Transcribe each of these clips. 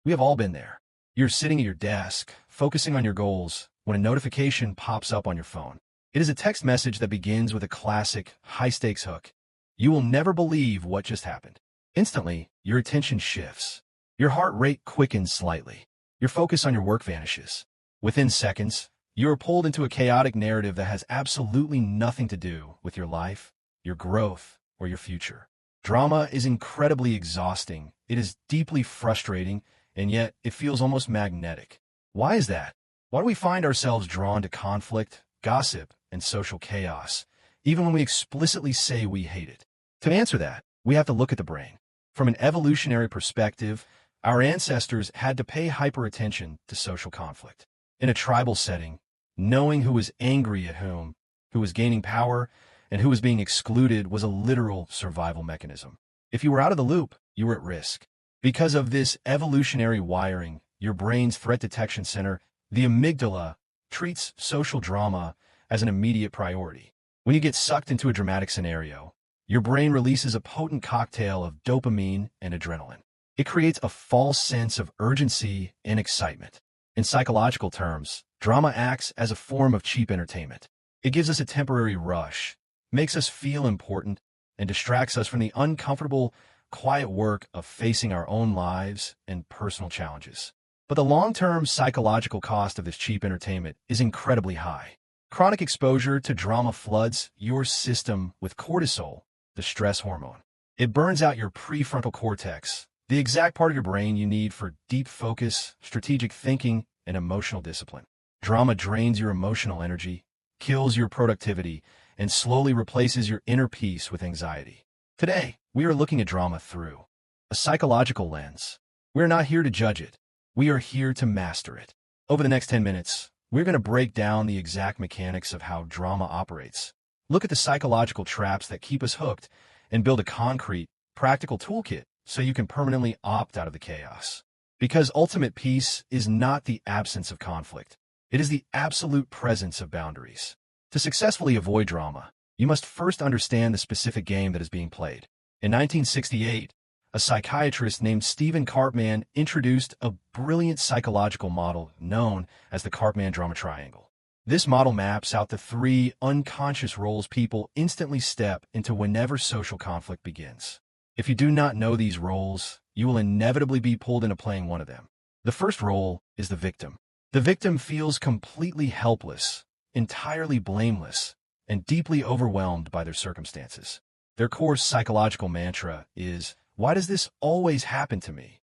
We have all been there. You're sitting at your desk, focusing on your goals, when a notification pops up on your phone. It is a text message that begins with a classic, high-stakes hook. You will never believe what just happened. Instantly, your attention shifts. Your heart rate quickens slightly. Your focus on your work vanishes. Within seconds, you are pulled into a chaotic narrative that has absolutely nothing to do with your life, your growth, or your future. Drama is incredibly exhausting. It is deeply frustrating, and yet it feels almost magnetic. Why is that? Why do we find ourselves drawn to conflict, gossip, and social chaos, even when we explicitly say we hate it? To answer that, we have to look at the brain. From an evolutionary perspective, our ancestors had to pay hyper-attention to social conflict. In a tribal setting, knowing who was angry at whom, who was gaining power, and who was being excluded was a literal survival mechanism. If you were out of the loop, you were at risk. Because of this evolutionary wiring, your brain's threat detection center, the amygdala, treats social drama as an immediate priority. When you get sucked into a dramatic scenario, your brain releases a potent cocktail of dopamine and adrenaline. It creates a false sense of urgency and excitement. In psychological terms, drama acts as a form of cheap entertainment. It gives us a temporary rush, makes us feel important, and distracts us from the uncomfortable, quiet work of facing our own lives and personal challenges. But the long-term psychological cost of this cheap entertainment is incredibly high. Chronic exposure to drama floods your system with cortisol, the stress hormone. It burns out your prefrontal cortex, the exact part of your brain you need for deep focus, strategic thinking, and emotional discipline. Drama drains your emotional energy, kills your productivity, and slowly replaces your inner peace with anxiety. Today, we are looking at drama through a psychological lens. We're not here to judge it. We are here to master it. Over the next 10 minutes, we're going to break down the exact mechanics of how drama operates, look at the psychological traps that keep us hooked, and build a concrete, practical toolkit so you can permanently opt out of the chaos. Because ultimate peace is not the absence of conflict. It is the absolute presence of boundaries. To successfully avoid drama, you must first understand the specific game that is being played. In 1968, a psychiatrist named Stephen Karpman introduced a brilliant psychological model known as the Karpman Drama Triangle. This model maps out the 3 unconscious roles people instantly step into whenever social conflict begins. If you do not know these roles, you will inevitably be pulled into playing one of them. The first role is the victim. The victim feels completely helpless, entirely blameless, and deeply overwhelmed by their circumstances. Their core psychological mantra is, "Why does this always happen to me?"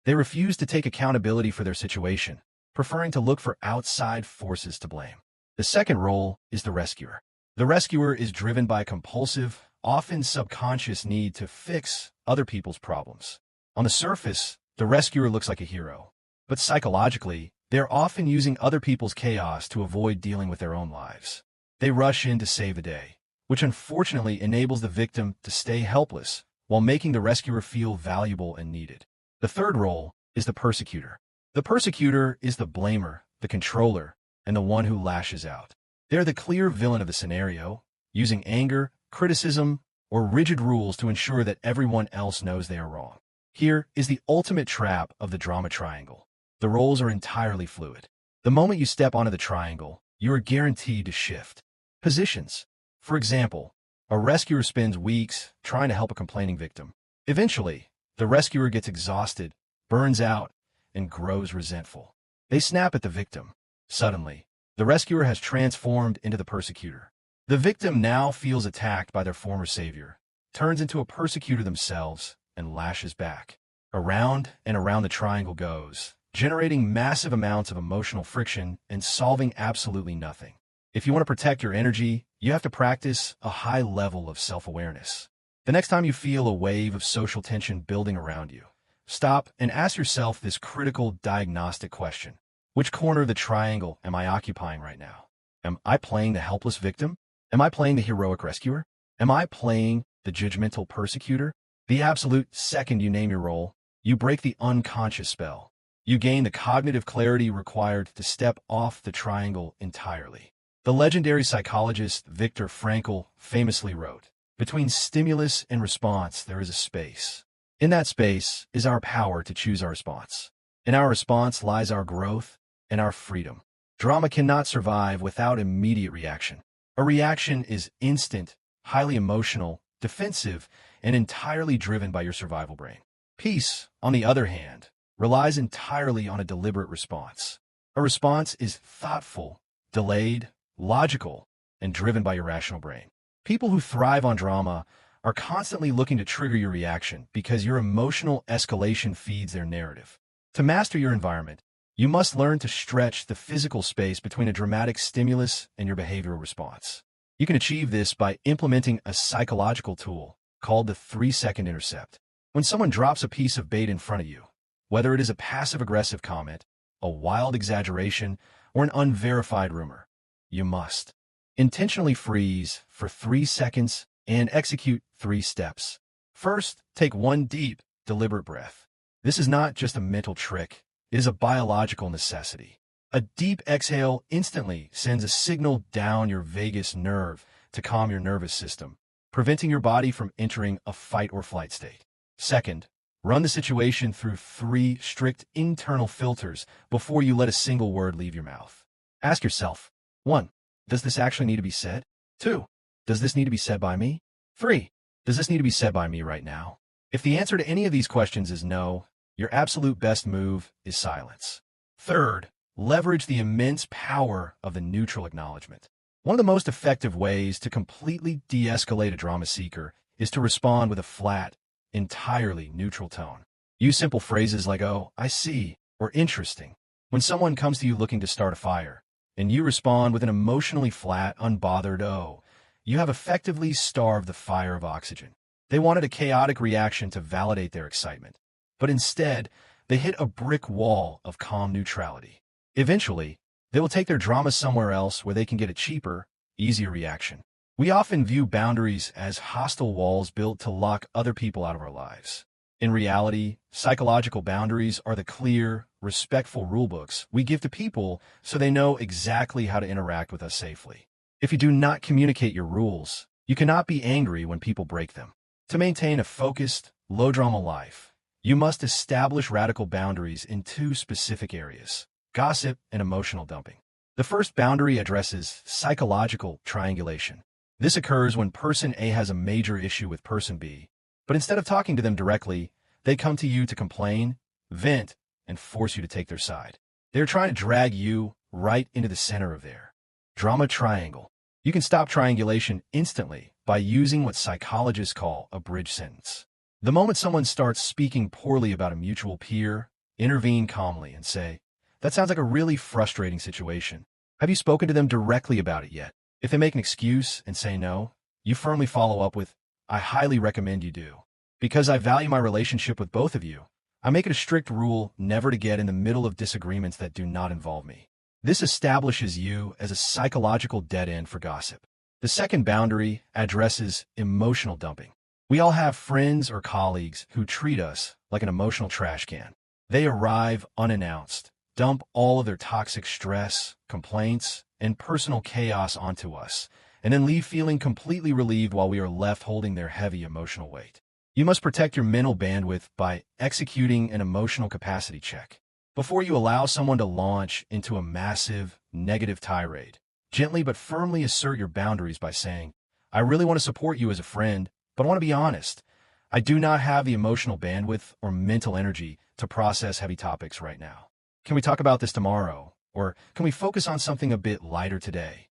They refuse to take accountability for their situation, preferring to look for outside forces to blame. The second role is the rescuer. The rescuer is driven by a compulsive, often subconscious need to fix other people's problems. On the surface, the rescuer looks like a hero, but psychologically, they're often using other people's chaos to avoid dealing with their own lives. They rush in to save the day, which unfortunately enables the victim to stay helpless while making the rescuer feel valuable and needed. The third role is the persecutor. The persecutor is the blamer, the controller, and the one who lashes out. They're the clear villain of the scenario, using anger, criticism, or rigid rules to ensure that everyone else knows they are wrong. Here is the ultimate trap of the drama triangle. The roles are entirely fluid. The moment you step onto the triangle, you are guaranteed to shift positions. For example, a rescuer spends weeks trying to help a complaining victim. Eventually, the rescuer gets exhausted, burns out, and grows resentful. They snap at the victim. Suddenly, the rescuer has transformed into the persecutor. The victim now feels attacked by their former savior, turns into a persecutor themselves, and lashes back. Around and around the triangle goes, generating massive amounts of emotional friction and solving absolutely nothing. If you want to protect your energy, you have to practice a high level of self-awareness. The next time you feel a wave of social tension building around you, stop and ask yourself this critical diagnostic question. Which corner of the triangle am I occupying right now? Am I playing the helpless victim? Am I playing the heroic rescuer? Am I playing the judgmental persecutor? The absolute second you name your role, you break the unconscious spell. You gain the cognitive clarity required to step off the triangle entirely. The legendary psychologist Viktor Frankl famously wrote, "Between stimulus and response, there is a space. In that space is our power to choose our response." In our response lies our growth and our freedom. Drama cannot survive without immediate reaction. A reaction is instant, highly emotional, defensive, and entirely driven by your survival brain. Peace, on the other hand, relies entirely on a deliberate response. A response is thoughtful, delayed, logical, and driven by your rational brain. People who thrive on drama are constantly looking to trigger your reaction because your emotional escalation feeds their narrative. To master your environment, you must learn to stretch the physical space between a dramatic stimulus and your behavioral response. You can achieve this by implementing a psychological tool called the 3-second intercept. When someone drops a piece of bait in front of you, whether it is a passive-aggressive comment, a wild exaggeration, or an unverified rumor, you must intentionally freeze for 3 seconds and execute 3 steps. First, take one deep, deliberate breath. This is not just a mental trick. It is a biological necessity. A deep exhale instantly sends a signal down your vagus nerve to calm your nervous system, preventing your body from entering a fight or flight state. Second, run the situation through 3 strict internal filters before you let a single word leave your mouth. Ask yourself, 1. Does this actually need to be said? 2. Does this need to be said by me? 3. Does this need to be said by me right now? If the answer to any of these questions is no, your absolute best move is silence. Third, leverage the immense power of the neutral acknowledgement. One of the most effective ways to completely de-escalate a drama seeker is to respond with a flat, entirely neutral tone. Use simple phrases like, "Oh, I see," or "interesting." When someone comes to you looking to start a fire, and you respond with an emotionally flat, unbothered "oh," you have effectively starved the fire of oxygen. They wanted a chaotic reaction to validate their excitement, but instead, they hit a brick wall of calm neutrality. Eventually, they will take their drama somewhere else where they can get a cheaper, easier reaction. We often view boundaries as hostile walls built to lock other people out of our lives. In reality, psychological boundaries are the clear, respectful rulebooks we give to people so they know exactly how to interact with us safely. If you do not communicate your rules, you cannot be angry when people break them. To maintain a focused, low-drama life, you must establish radical boundaries in 2 specific areas: gossip and emotional dumping. The first boundary addresses psychological triangulation. This occurs when person A has a major issue with person B, but instead of talking to them directly, they come to you to complain, vent, and force you to take their side. They're trying to drag you right into the center of their drama triangle. You can stop triangulation instantly by using what psychologists call a bridge sentence. The moment someone starts speaking poorly about a mutual peer, intervene calmly and say, "That sounds like a really frustrating situation. Have you spoken to them directly about it yet?" If they make an excuse and say no, you firmly follow up with, "I highly recommend you do. Because I value my relationship with both of you, I make it a strict rule never to get in the middle of disagreements that do not involve me." This establishes you as a psychological dead end for gossip. The second boundary addresses emotional dumping. We all have friends or colleagues who treat us like an emotional trash can. They arrive unannounced, dump all of their toxic stress, complaints, and personal chaos onto us, and then leave feeling completely relieved while we are left holding their heavy emotional weight. You must protect your mental bandwidth by executing an emotional capacity check. Before you allow someone to launch into a massive, negative tirade, gently but firmly assert your boundaries by saying, "I really want to support you as a friend, but I want to be honest. I do not have the emotional bandwidth or mental energy to process heavy topics right now. Can we talk about this tomorrow? Or can we focus on something a bit lighter today?"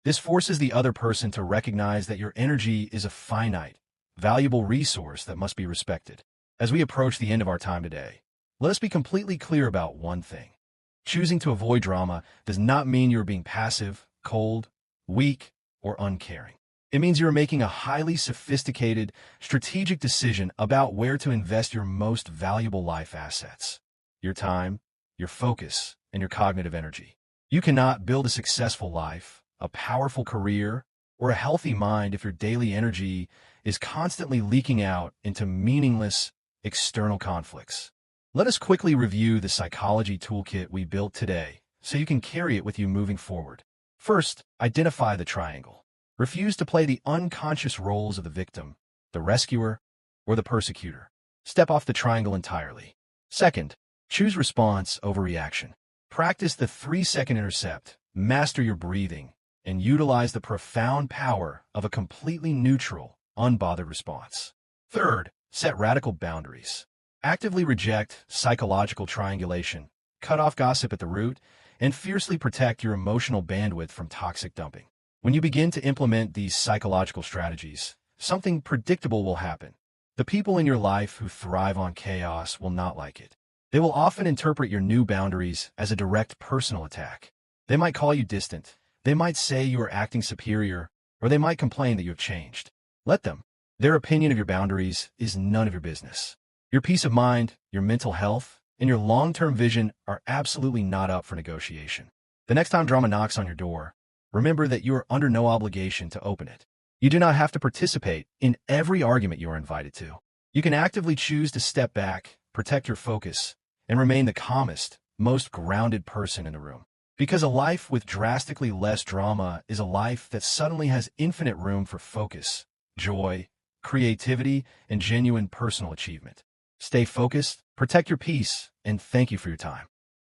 This forces the other person to recognize that your energy is a finite, valuable resource that must be respected. As we approach the end of our time today, let us be completely clear about one thing. Choosing to avoid drama does not mean you're being passive, cold, weak, or uncaring. It means you're making a highly sophisticated, strategic decision about where to invest your most valuable life assets: your time, your focus, and your cognitive energy. You cannot build a successful life, a powerful career, or a healthy mind if your daily energy is constantly leaking out into meaningless external conflicts. Let us quickly review the psychology toolkit we built today so you can carry it with you moving forward. First, identify the triangle. Refuse to play the unconscious roles of the victim, the rescuer, or the persecutor. Step off the triangle entirely. Second, Choose response over reaction. Practice the 3-second intercept, master your breathing, and utilize the profound power of a completely neutral, unbothered response. Third, set radical boundaries. Actively reject psychological triangulation, cut off gossip at the root, and fiercely protect your emotional bandwidth from toxic dumping. When you begin to implement these psychological strategies, something predictable will happen. The people in your life who thrive on chaos will not like it. They will often interpret your new boundaries as a direct personal attack. They might call you distant, they might say you are acting superior, or they might complain that you have changed. Let them. Their opinion of your boundaries is none of your business. Your peace of mind, your mental health, and your long-term vision are absolutely not up for negotiation. The next time drama knocks on your door, remember that you are under no obligation to open it. You do not have to participate in every argument you are invited to. You can actively choose to step back, protect your focus, and remain the calmest, most grounded person in the room. Because a life with drastically less drama is a life that suddenly has infinite room for focus, joy, creativity, and genuine personal achievement. Stay focused, protect your peace, and thank you for your time.